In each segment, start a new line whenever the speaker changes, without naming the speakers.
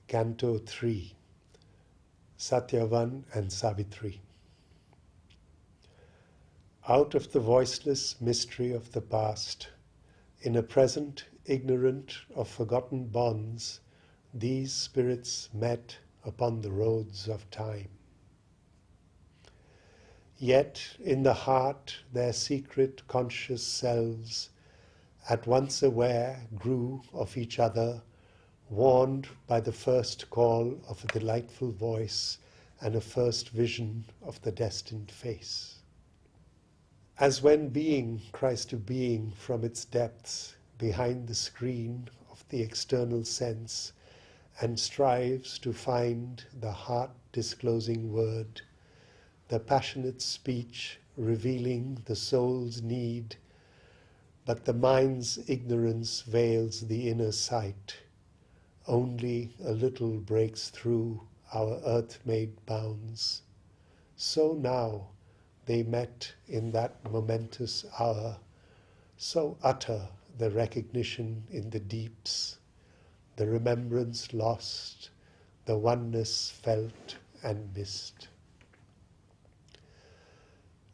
Canto 3, Satyavan and Savitri. Out of the voiceless mystery of the past, in a present ignorant of forgotten bonds, these spirits met upon the roads of time. Yet in the heart their secret conscious selves, at once aware, grew of each other, warned by the first call of a delightful voice and a first vision of the destined face. As when being cries to being from its depths behind the screen of the external sense and strives to find the heart-disclosing word, the passionate speech revealing the soul's need, but the mind's ignorance veils the inner sight. Only a little breaks through our earth-made bounds. So now they met in that momentous hour, so utter the recognition in the deeps, the remembrance lost, the oneness felt and missed.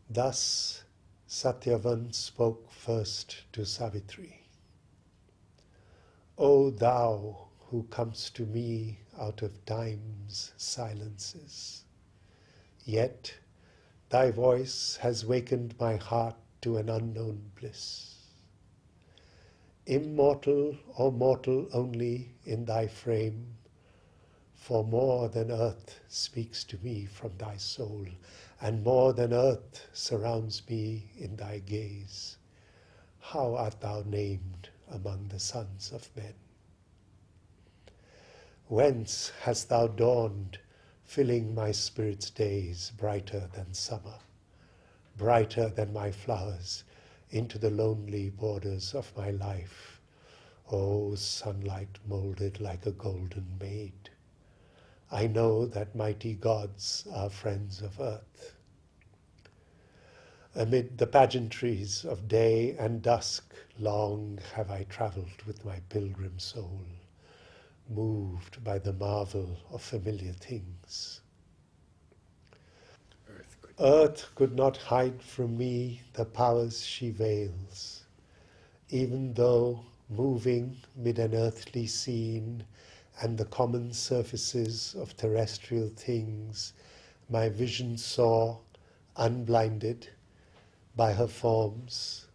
Thus Satyavan spoke first to Savitri. O thou who comest to me out of time's silences, yet thy voice has wakened my heart to an unknown bliss. Immortal or mortal only in thy frame, for more than earth speaks to me from thy soul, and more than earth surrounds me in thy gaze. How art thou named among the sons of men? Whence hast thou dawned, filling my spirit's days brighter than summer, brighter than my flowers, into the lonely borders of my life, O sunlight molded like a golden maid? I know that mighty gods are friends of earth. Amid the pageantries of day and dusk, long have I travelled with my pilgrim soul, moved by the marvel of familiar things. Earth could not hide from me the powers she veils, even though, moving mid an earthly scene and the common surfaces of terrestrial things, my vision saw, unblinded by her forms,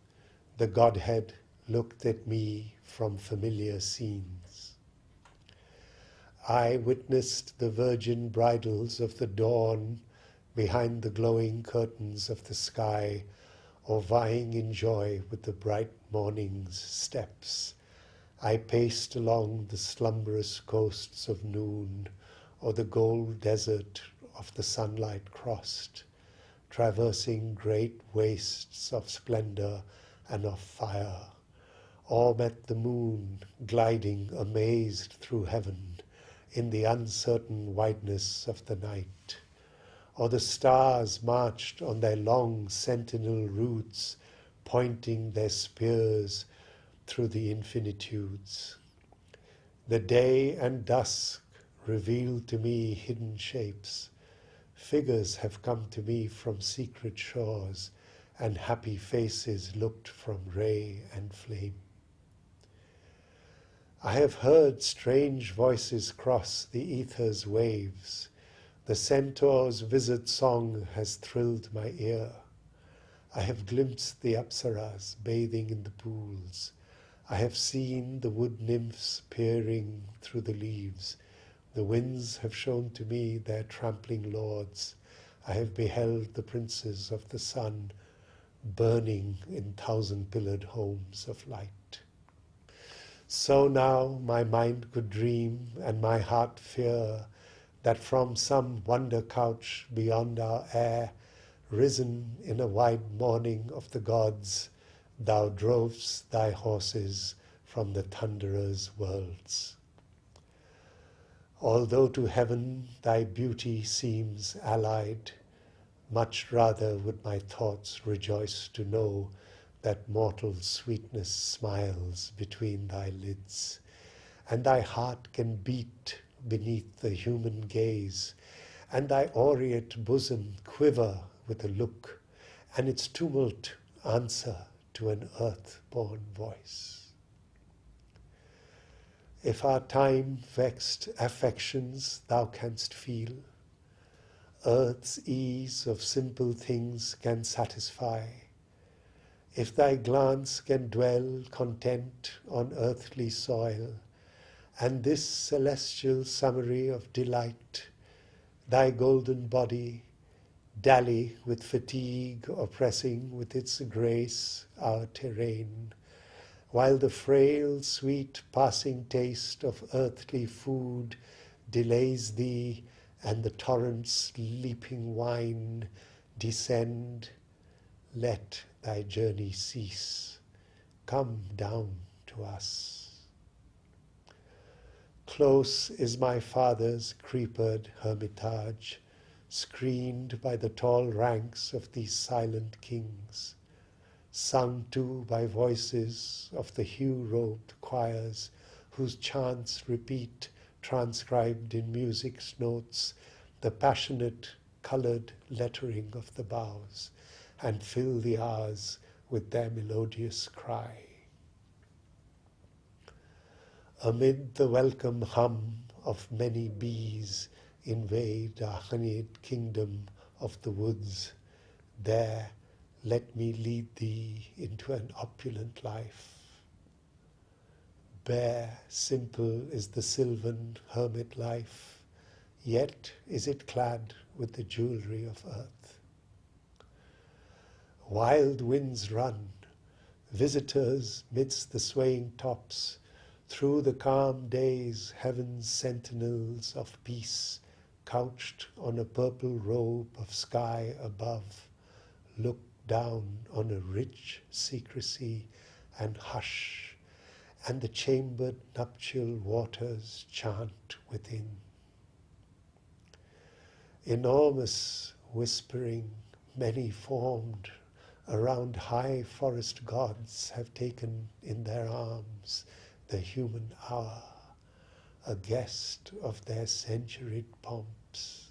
the Godhead looked at me from familiar scenes. I witnessed the virgin bridals of the dawn behind the glowing curtains of the sky, or vying in joy with the bright morning's steps. I paced along the slumberous coasts of noon, or the gold desert of the sunlight crossed, traversing great wastes of splendor and of fire, or met the moon gliding amazed through heaven in the uncertain wideness of the night, or the stars marched on their long sentinel routes, pointing their spears through the infinitudes. The day and dusk revealed to me hidden shapes. Figures have come to me from secret shores, and happy faces looked from ray and flame. I have heard strange voices cross the ether's waves. The centaur's wizard song has thrilled my ear. I have glimpsed the apsaras bathing in the pools. I have seen the wood nymphs peering through the leaves. The winds have shown to me their trampling lords. I have beheld the princes of the sun burning in thousand-pillared homes of light. So now my mind could dream and my heart fear that from some wonder couch beyond our air, risen in a wide morning of the gods, thou drovest thy horses from the thunderer's worlds. Although to heaven thy beauty seems allied, much rather would my thoughts rejoice to know that mortal sweetness smiles between thy lids, and thy heart can beat beneath the human gaze, and thy aureate bosom quiver with a look, and its tumult answer to an earth-born voice. If our time-vexed affections thou canst feel, earth's ease of simple things can satisfy. If thy glance can dwell content on earthly soil, and this celestial summary of delight, thy golden body, dally with fatigue oppressing with its grace our terrain, while the frail, sweet passing taste of earthly food delays thee, and the torrent's leaping wine descend, let thy journey cease. Come down to us. Close is my father's creepered hermitage, screened by the tall ranks of these silent kings, sung to by voices of the hue-robed choirs, whose chants repeat, transcribed in music's notes, the passionate coloured lettering of the boughs, and fill the hours with their melodious cry. Amid the welcome hum of many bees invade our honeyed kingdom of the woods, there let me lead thee into an opulent life. Bare, simple is the sylvan hermit life, yet is it clad with the jewelry of earth. Wild winds run, visitors midst the swaying tops, through the calm days heaven's sentinels of peace, couched on a purple robe of sky above, look down on a rich secrecy and hush, and the chambered nuptial waters chant within. Enormous whispering, many-formed, around high forest gods have taken in their arms the human hour, a guest of their centuried pomps.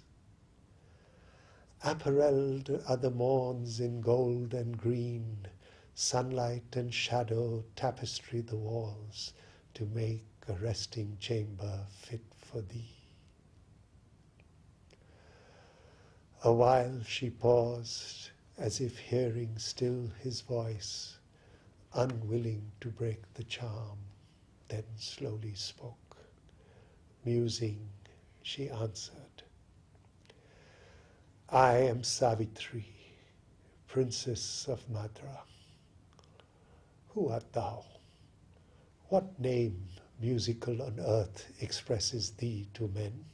Apparelled are the morns in gold and green, sunlight and shadow tapestry the walls to make a resting chamber fit for thee. A while she paused, as if hearing still his voice, unwilling to break the charm, then slowly spoke. Musing, she answered, I am Savitri, Princess of Madra. Who art thou? What name musical on earth expresses thee to men?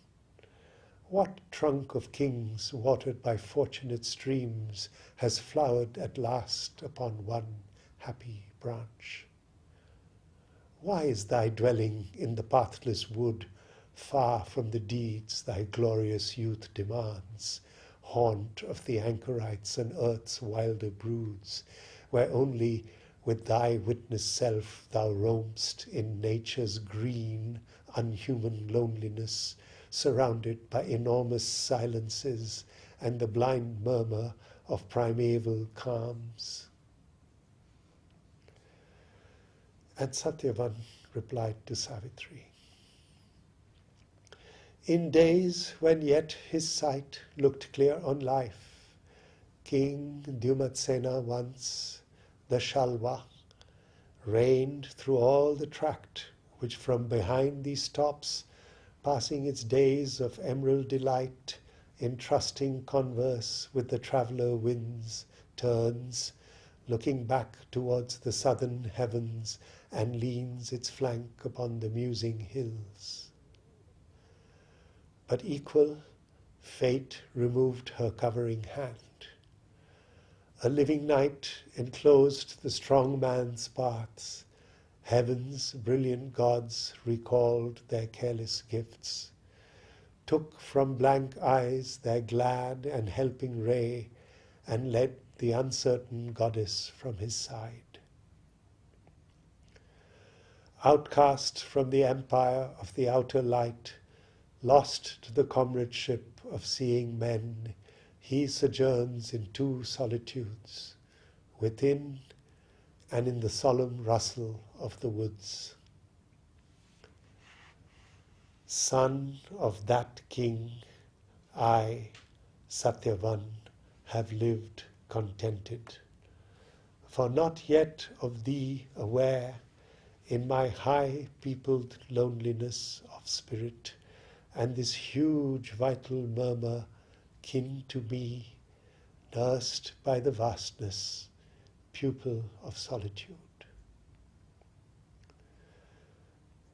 What trunk of kings, watered by fortunate streams, has flowered at last upon one happy branch? Why is thy dwelling in the pathless wood, far from the deeds thy glorious youth demands, haunt of the anchorites and earth's wilder broods, where only with thy witness self thou roam'st in nature's green, unhuman loneliness, surrounded by enormous silences and the blind murmur of primeval calms? And Satyavan replied to Savitri, in days when yet his sight looked clear on life, King Dyumatsena once, the Shalva, reigned through all the tract which from behind these tops, passing its days of emerald delight in trusting converse with the traveller winds, turns, looking back towards the southern heavens, and leans its flank upon the musing hills. But equal, fate removed her covering hand. A living night enclosed the strong man's paths. Heaven's brilliant gods recalled their careless gifts, took from blank eyes their glad and helping ray, and led the uncertain goddess from his side. Outcast from the empire of the outer light, Lost to the comradeship of seeing men, he sojourns in two solitudes, within and in the solemn rustle of the woods. Son of that king, I, Satyavan, have lived contented. For not yet of thee aware, in my high-peopled loneliness of spirit, and this huge vital murmur kin to me, nursed by the vastness, pupil of solitude.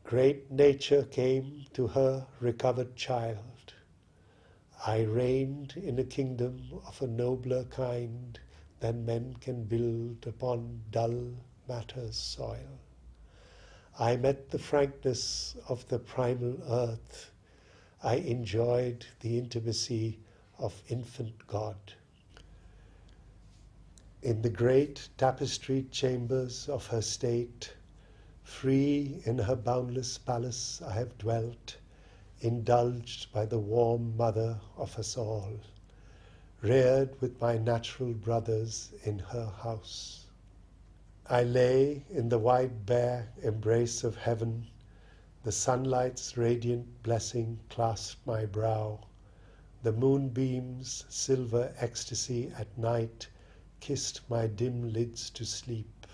Great nature came to her recovered child. I reigned in a kingdom of a nobler kind than men can build upon dull matter's soil. I met the frankness of the primal earth. I enjoyed the intimacy of infant God. In the great tapestried chambers of her state, free in her boundless palace I have dwelt, indulged by the warm mother of us all, reared with my natural brothers in her house. I lay in the wide bare embrace of heaven, the sunlight's radiant blessing clasped my brow, the moonbeam's silver ecstasy at night kissed my dim lids to sleep.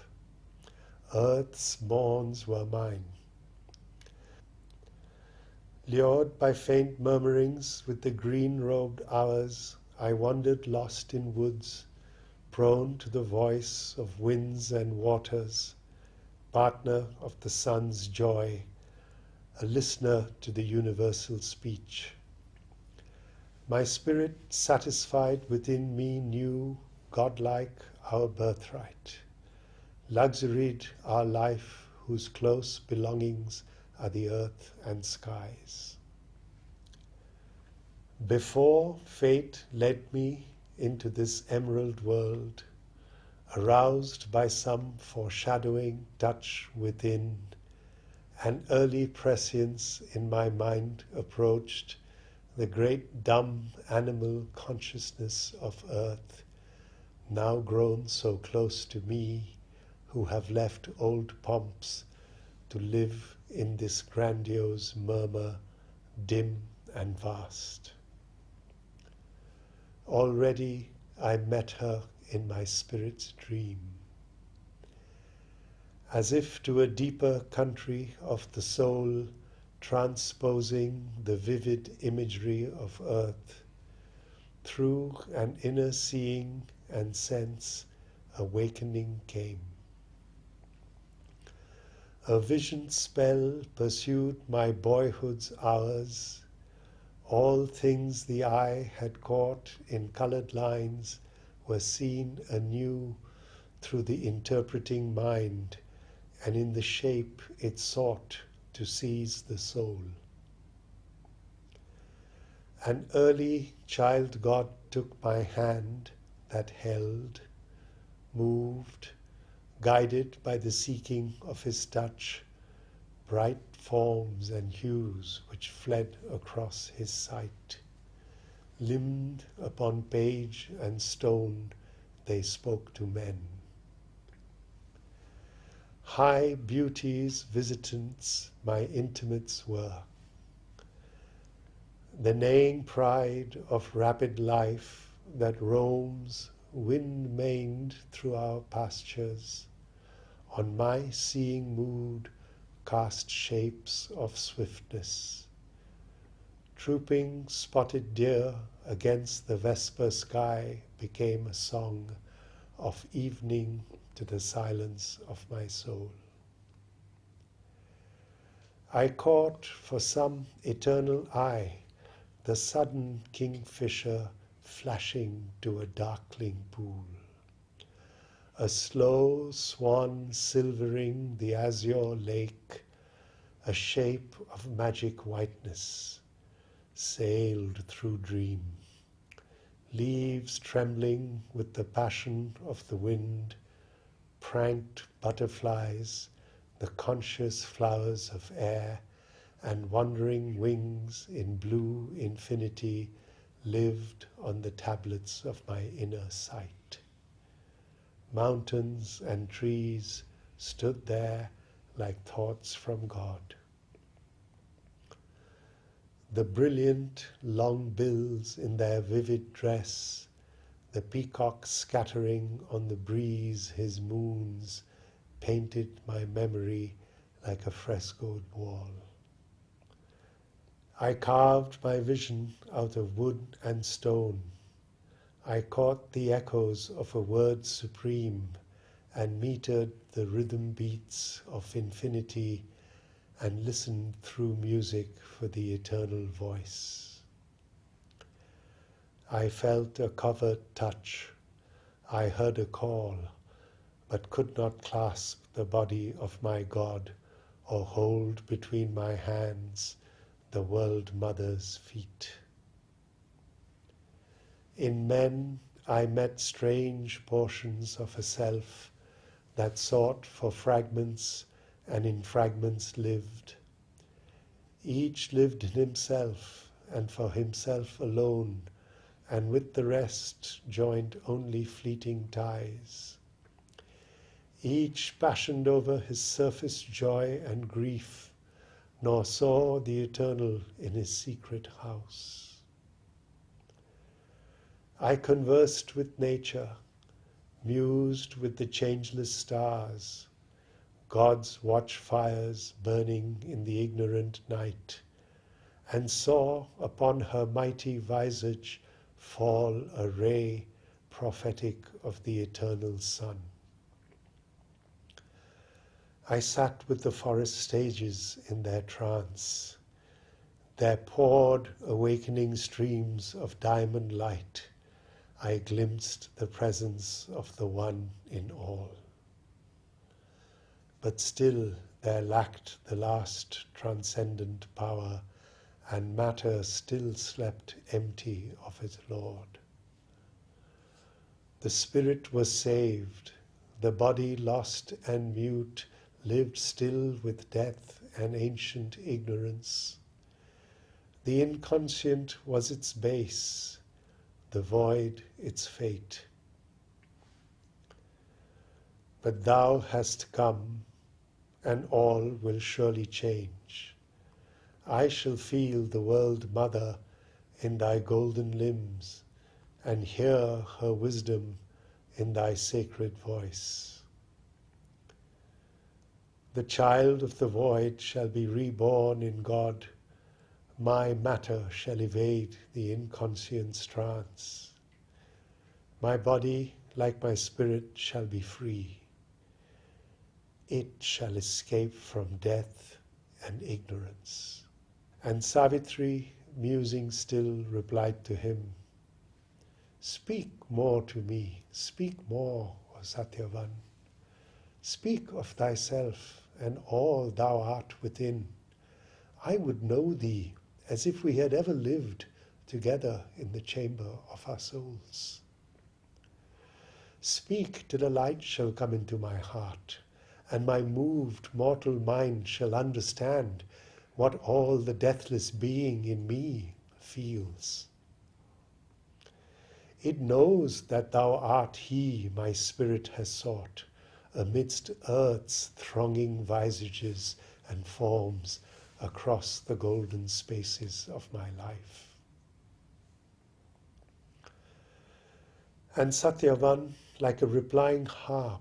Earth's morns were mine. Lured by faint murmurings with the green-robed hours, I wandered lost in woods, prone to the voice of winds and waters, partner of the sun's joy, a listener to the universal speech. My spirit satisfied within me knew, godlike, our birthright, luxuried our life whose close belongings are the earth and skies. Before fate led me into this emerald world, aroused by some foreshadowing touch within, an early prescience in my mind approached the great dumb animal consciousness of earth, now grown so close to me, who have left old pomps to live in this grandiose murmur, dim and vast. Already I met her in my spirit's dream. As if to a deeper country of the soul, transposing the vivid imagery of earth, through an inner seeing and sense, awakening came. A vision spell pursued my boyhood's hours. All things the eye had caught in colored lines were seen anew through the interpreting mind, and in the shape it sought to seize the soul. An early child God took my hand that held, moved, guided by the seeking of his touch, bright forms and hues which fled across his sight. Limned upon page and stone, they spoke to men. High beauty's visitants my intimates were. The neighing pride of rapid life that roams wind-maned through our pastures, on my seeing mood cast shapes of swiftness. Trooping spotted deer against the vesper sky became a song of evening to the silence of my soul. I caught for some eternal eye the sudden kingfisher flashing to a darkling pool, a slow swan silvering the azure lake, a shape of magic whiteness, sailed through dream, leaves trembling with the passion of the wind, pranked butterflies, the conscious flowers of air, and wandering wings in blue infinity lived on the tablets of my inner sight. Mountains and trees stood there like thoughts from God. The brilliant long bills in their vivid dress, the peacock scattering on the breeze his moons, painted my memory like a frescoed wall. I carved my vision out of wood and stone. I caught the echoes of a word supreme and metered the rhythm beats of infinity and listened through music for the eternal voice. I felt a covert touch. I heard a call, but could not clasp the body of my God or hold between my hands the world mother's feet. In men I met strange portions of a self that sought for fragments and in fragments lived. Each lived in himself and for himself alone, and with the rest joined only fleeting ties. Each passioned over his surface joy and grief, nor saw the eternal in his secret house. I conversed with nature, mused with the changeless stars, God's watchfires burning in the ignorant night, and saw upon her mighty visage fall a ray prophetic of the eternal sun. I sat with the forest sages in their trance. There poured awakening streams of diamond light. I glimpsed the presence of the One in all. But still there lacked the last transcendent power, and matter still slept empty of its Lord. The spirit was saved, the body lost and mute lived still with death and ancient ignorance. The inconscient was its base, the void its fate. But thou hast come, and all will surely change. I shall feel the world mother in thy golden limbs, and hear her wisdom in thy sacred voice. The child of the void shall be reborn in God. My matter shall evade the inconscient's trance. My body, like my spirit, shall be free. It shall escape from death and ignorance. And Savitri, musing still, replied to him, Speak more to me, speak more, O Satyavan. Speak of thyself and all thou art within. I would know thee as if we had ever lived together in the chamber of our souls. Speak till a light shall come into my heart, and my moved mortal mind shall understand what all the deathless being in me feels. It knows that thou art he my spirit has sought, amidst earth's thronging visages and forms across the golden spaces of my life. And Satyavan, like a replying harp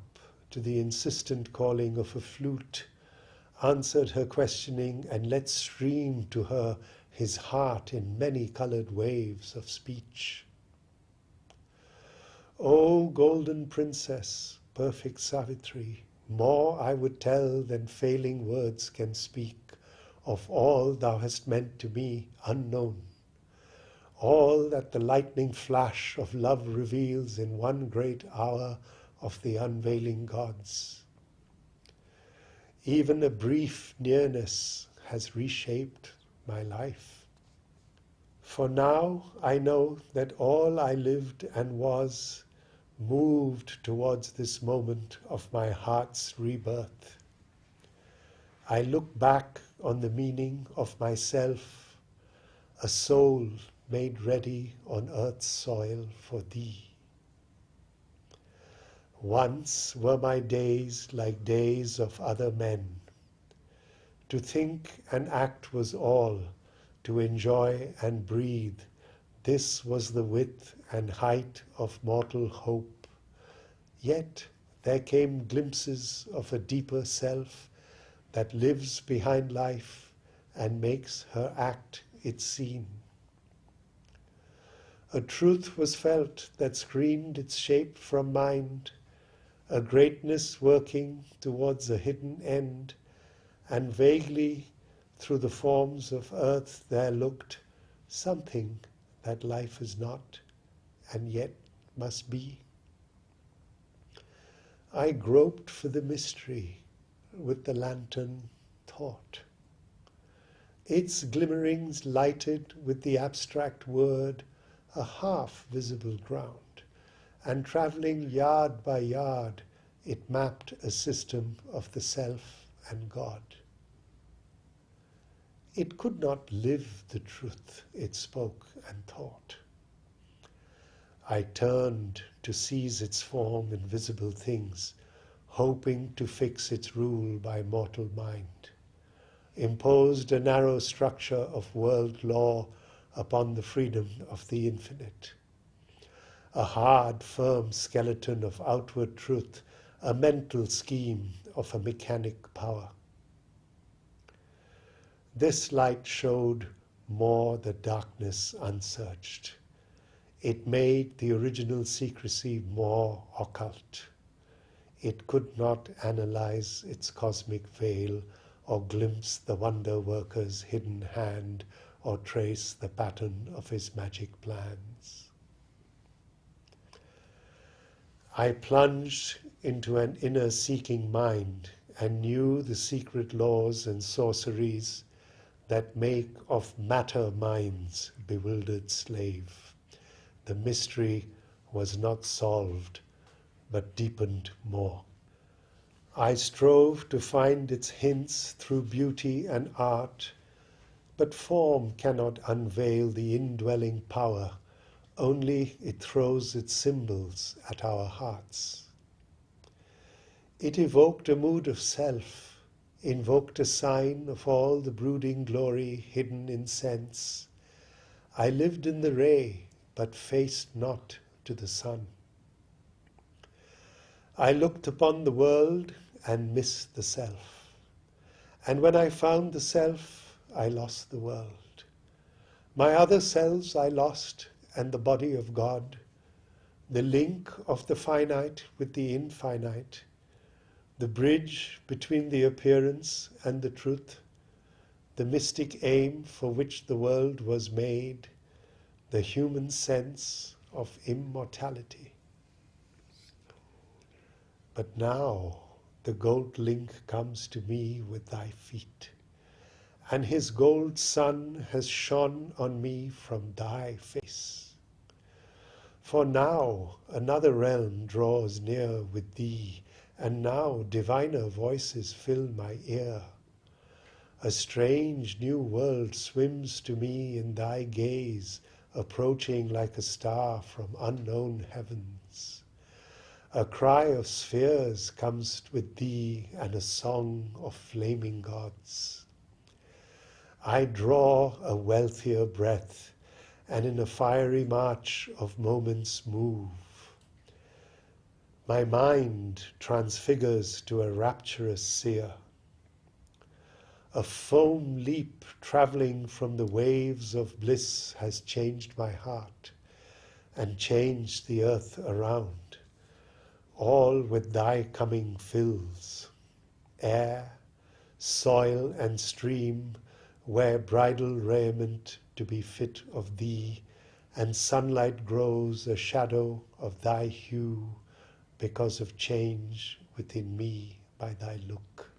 to the insistent calling of a flute, answered her questioning and let stream to her his heart in many-colored waves of speech. O golden princess, perfect Savitri, more I would tell than failing words can speak of all thou hast meant to me unknown, all that the lightning flash of love reveals in one great hour of the unveiling gods. Even a brief nearness has reshaped my life. For now I know that all I lived and was moved towards this moment of my heart's rebirth. I look back on the meaning of myself, a soul made ready on earth's soil for thee. Once were my days like days of other men. To think and act was all, to enjoy and breathe. This was the width and height of mortal hope. Yet there came glimpses of a deeper self that lives behind life and makes her act its scene. A truth was felt that screened its shape from mind, a greatness working towards a hidden end, and vaguely through the forms of earth there looked something that life is not and yet must be. I groped for the mystery with the lantern thought. Its glimmerings lighted with the abstract word a half-visible ground, and travelling yard by yard, it mapped a system of the self and God. It could not live the truth it spoke and taught. I turned to seize its form in visible things, hoping to fix its rule by mortal mind, imposed a narrow structure of world law upon the freedom of the infinite. A hard, firm skeleton of outward truth, a mental scheme of a mechanic power. This light showed more the darkness unsearched. It made the original secrecy more occult. It could not analyze its cosmic veil or glimpse the wonder worker's hidden hand or trace the pattern of his magic plans. I plunged into an inner seeking mind and knew the secret laws and sorceries that make of matter minds bewildered slave. The mystery was not solved, but deepened more. I strove to find its hints through beauty and art, but form cannot unveil the indwelling power, only it throws its symbols at our hearts. It evoked a mood of self, invoked a sign of all the brooding glory hidden in sense. I lived in the ray, but faced not to the sun. I looked upon the world and missed the self. And when I found the self, I lost the world. My other selves I lost, and the body of God, the link of the finite with the infinite, the bridge between the appearance and the truth, the mystic aim for which the world was made, the human sense of immortality. But now the gold link comes to me with thy feet, and his gold sun has shone on me from thy face. For now another realm draws near with thee, and now diviner voices fill my ear. A strange new world swims to me in thy gaze, approaching like a star from unknown heavens. A cry of spheres comes with thee, and a song of flaming gods. I draw a wealthier breath, and in a fiery march of moments move. My mind transfigures to a rapturous seer. A foam leap travelling from the waves of bliss has changed my heart and changed the earth around. All with thy coming fills. Air, soil and stream wear bridal raiment to be fit of thee, and sunlight grows a shadow of thy hue because of change within me by thy look.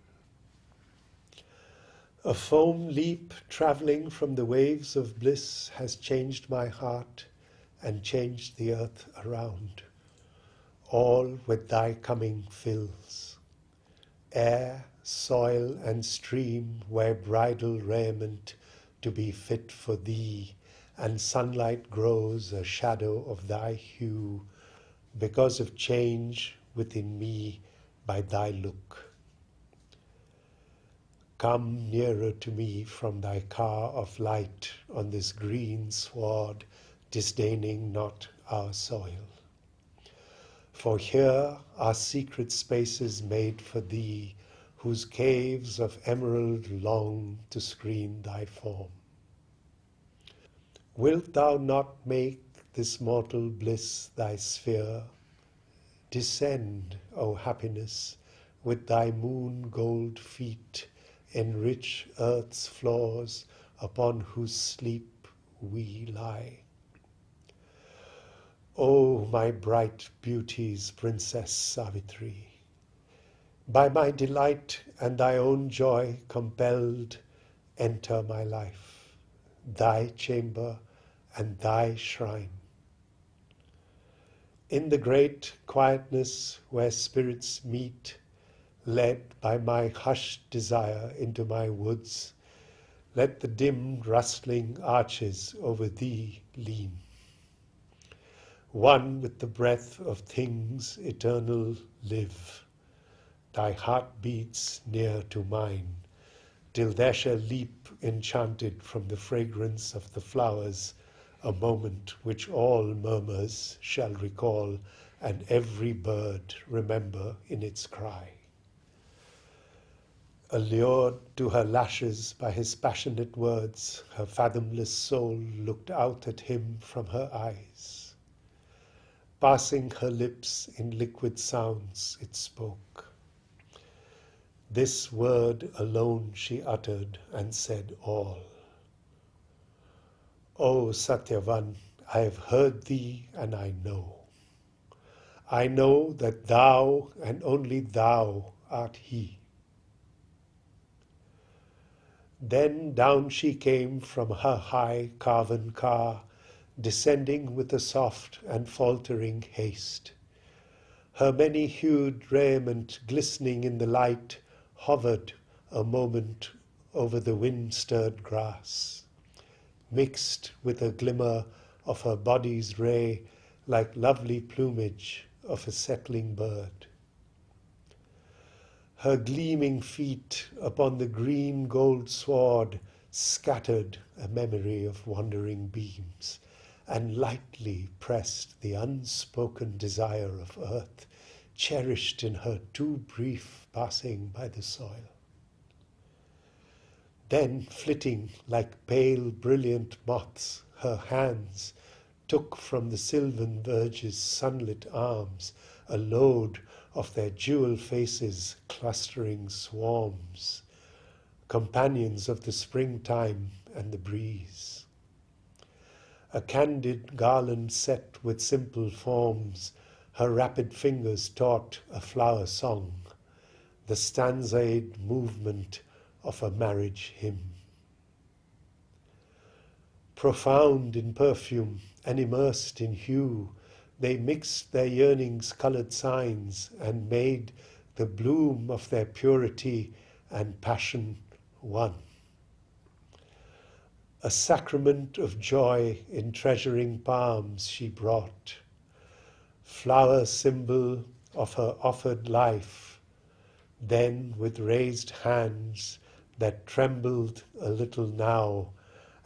A foam leap travelling from the waves of bliss has changed my heart and changed the earth around. All with thy coming fills. Air, soil and stream wear bridal raiment to be fit for thee, and sunlight grows a shadow of thy hue because of change within me by thy look. Come nearer to me from thy car of light on this green sward, disdaining not our soil. For here are secret spaces made for thee, whose caves of emerald long to screen thy form. Wilt thou not make this mortal bliss thy sphere? Descend, O happiness, with thy moon gold feet, enrich earth's floors upon whose sleep we lie. O my bright beauty's princess Savitri, by my delight and thy own joy compelled, enter my life, thy chamber and thy shrine. In the great quietness where spirits meet, led by my hushed desire into my woods, let the dim rustling arches over thee lean. One with the breath of things eternal live, thy heart beats near to mine, till there shall leap enchanted from the fragrance of the flowers a moment which all murmurs shall recall, and every bird remember in its cry. Allured to her lashes by his passionate words, her fathomless soul looked out at him from her eyes. Passing her lips in liquid sounds, it spoke. This word alone she uttered and said all. O Satyavan, I have heard thee and I know. I know that thou and only thou art he. Then down she came from her high carven car, descending with a soft and faltering haste. Her many-hued raiment glistening in the light hovered a moment over the wind-stirred grass, mixed with a glimmer of her body's ray like lovely plumage of a settling bird. Her gleaming feet upon the green gold sward scattered a memory of wandering beams, and lightly pressed the unspoken desire of earth, cherished in her too brief passing by the soil. Then, flitting like pale, brilliant moths, her hands took from the sylvan verge's sunlit arms a load of their jewel faces, clustering swarms, companions of the springtime and the breeze. A candid garland set with simple forms, her rapid fingers taught a flower song, the stanza'd movement of a marriage hymn. Profound in perfume and immersed in hue, they mixed their yearning's coloured signs and made the bloom of their purity and passion one. A sacrament of joy in treasuring palms she brought, flower symbol of her offered life, then with raised hands that trembled a little now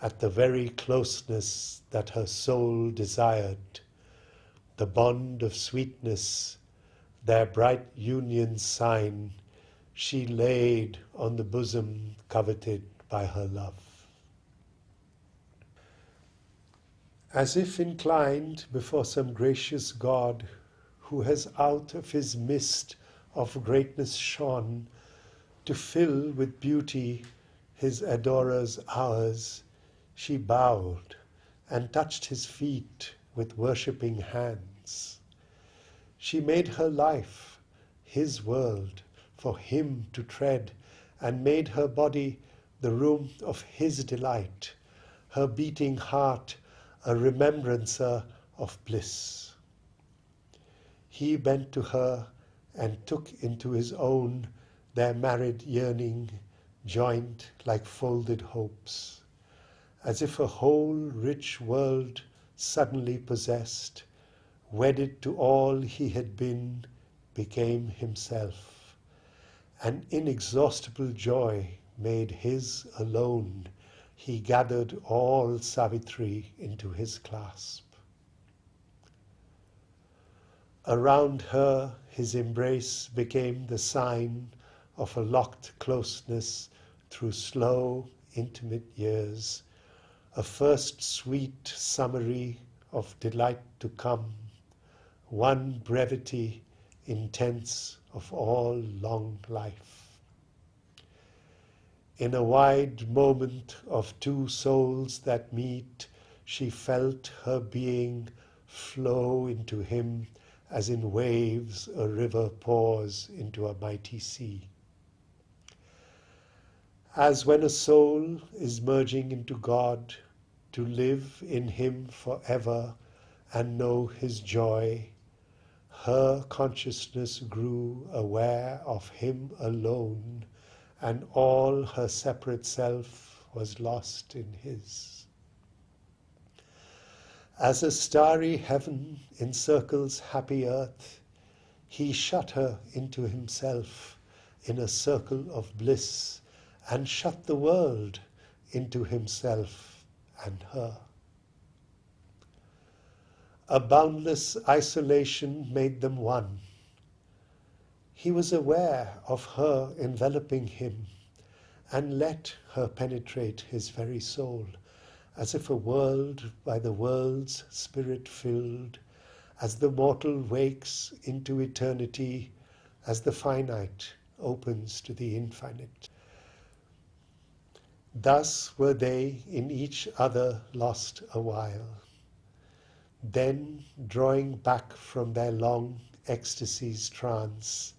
at the very closeness that her soul desired, the bond of sweetness, their bright union's sign, she laid on the bosom coveted by her love. As if inclined before some gracious God, who has out of his mist of greatness shone, to fill with beauty his adorer's hours, she bowed and touched his feet with worshipping hands. She made her life his world for him to tread, and made her body the room of his delight, her beating heart a remembrancer of bliss. He bent to her and took into his own their married yearning joined like folded hopes, as if a whole rich world suddenly possessed, wedded to all he had been, became himself. An inexhaustible joy made his alone. He gathered all Savitri into his clasp. Around her his embrace became the sign of a locked closeness through slow, intimate years, a first sweet summary of delight to come, one brevity intense of all long life. In a wide moment of two souls that meet, she felt her being flow into him as in waves a river pours into a mighty sea. As when a soul is merging into God, to live in him forever and know his joy, her consciousness grew aware of him alone, and all her separate self was lost in his. As a starry heaven encircles happy earth, he shut her into himself in a circle of bliss, and shut the world into himself and her. A boundless isolation made them one. He was aware of her enveloping him, and let her penetrate his very soul, as if a world by the world's spirit filled, as the mortal wakes into eternity, as the finite opens to the infinite. Thus were they in each other lost a while. Then, drawing back from their long ecstasy's trance,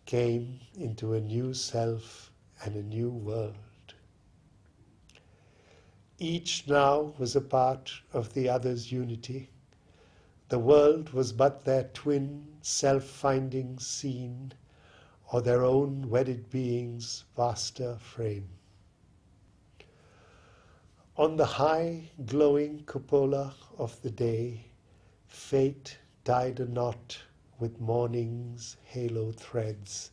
came into a new self and a new world. Each now was a part of the other's unity. The world was but their twin self-finding scene, or their own wedded being's vaster frame. On the high, glowing cupola of the day, fate tied a knot with morning's halo threads,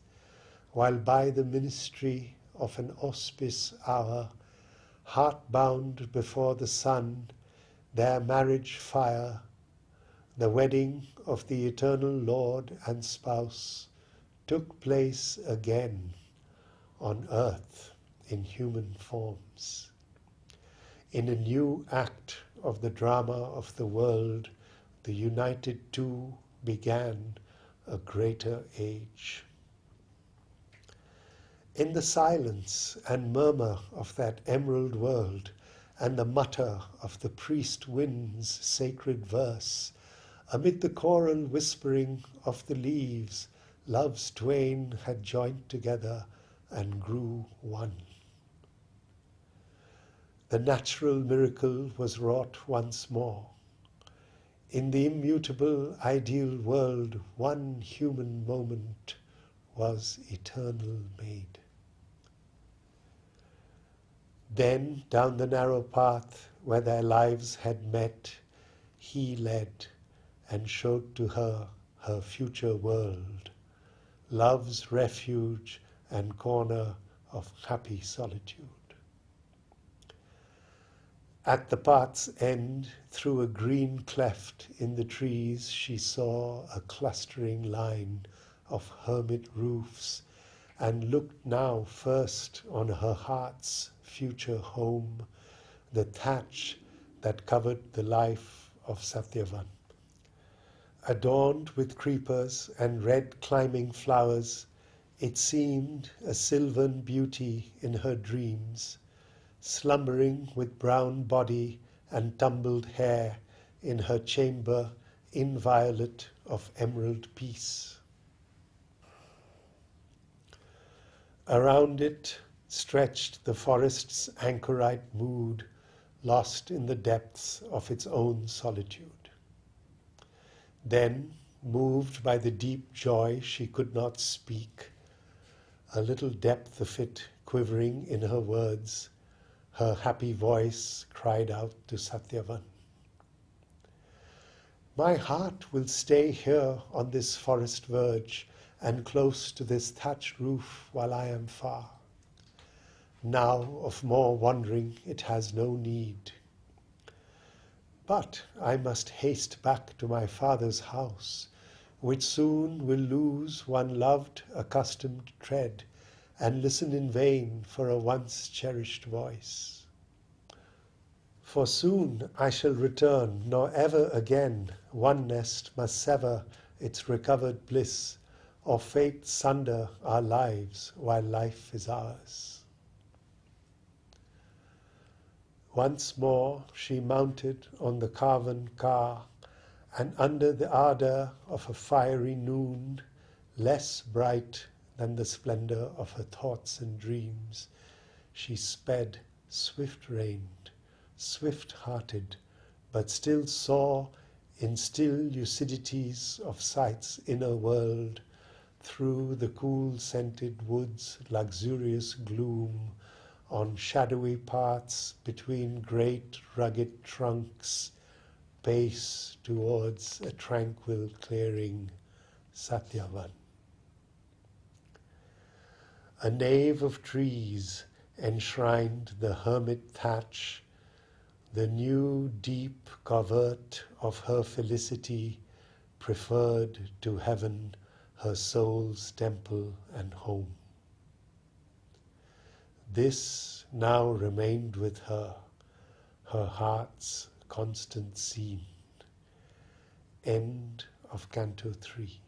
while by the ministry of an auspice hour, heart-bound before the sun, their marriage fire, the wedding of the eternal Lord and Spouse, took place again on earth in human forms. In a new act of the drama of the world, the united two began a greater age. In the silence and murmur of that emerald world, and the mutter of the priest wind's sacred verse, amid the choral whispering of the leaves, love's twain had joined together and grew one. The natural miracle was wrought once more. In the immutable ideal world, one human moment was eternal made. Then, down the narrow path where their lives had met, he led and showed to her her future world, love's refuge and corner of happy solitude. At the path's end, through a green cleft in the trees, she saw a clustering line of hermit roofs, and looked now first on her heart's future home, the thatch that covered the life of Satyavan. Adorned with creepers and red climbing flowers, it seemed a sylvan beauty in her dreams, slumbering with brown body and tumbled hair in her chamber inviolate of emerald peace. Around it stretched the forest's anchorite mood, lost in the depths of its own solitude. Then, moved by the deep joy she could not speak, a little depth of it quivering in her words, her happy voice cried out to Satyavan. My heart will stay here on this forest verge and close to this thatched roof while I am far. Now of more wandering it has no need. But I must haste back to my father's house, which soon will lose one loved, accustomed tread, and listen in vain for a once cherished voice. For soon I shall return, nor ever again one nest must sever its recovered bliss, or fate sunder our lives while life is ours. Once more she mounted on the carven car, and under the ardour of a fiery noon, less bright than the splendour of her thoughts and dreams, she sped, swift-reined, swift-hearted, but still saw in still lucidities of sight's inner world, through the cool-scented woods' luxurious gloom, on shadowy paths between great rugged trunks, pace towards a tranquil clearing, Satyavan. A nave of trees enshrined the hermit thatch, the new deep covert of her felicity, preferred to heaven, her soul's temple and home. This now remained with her, her heart's constant scene. End of Canto 3.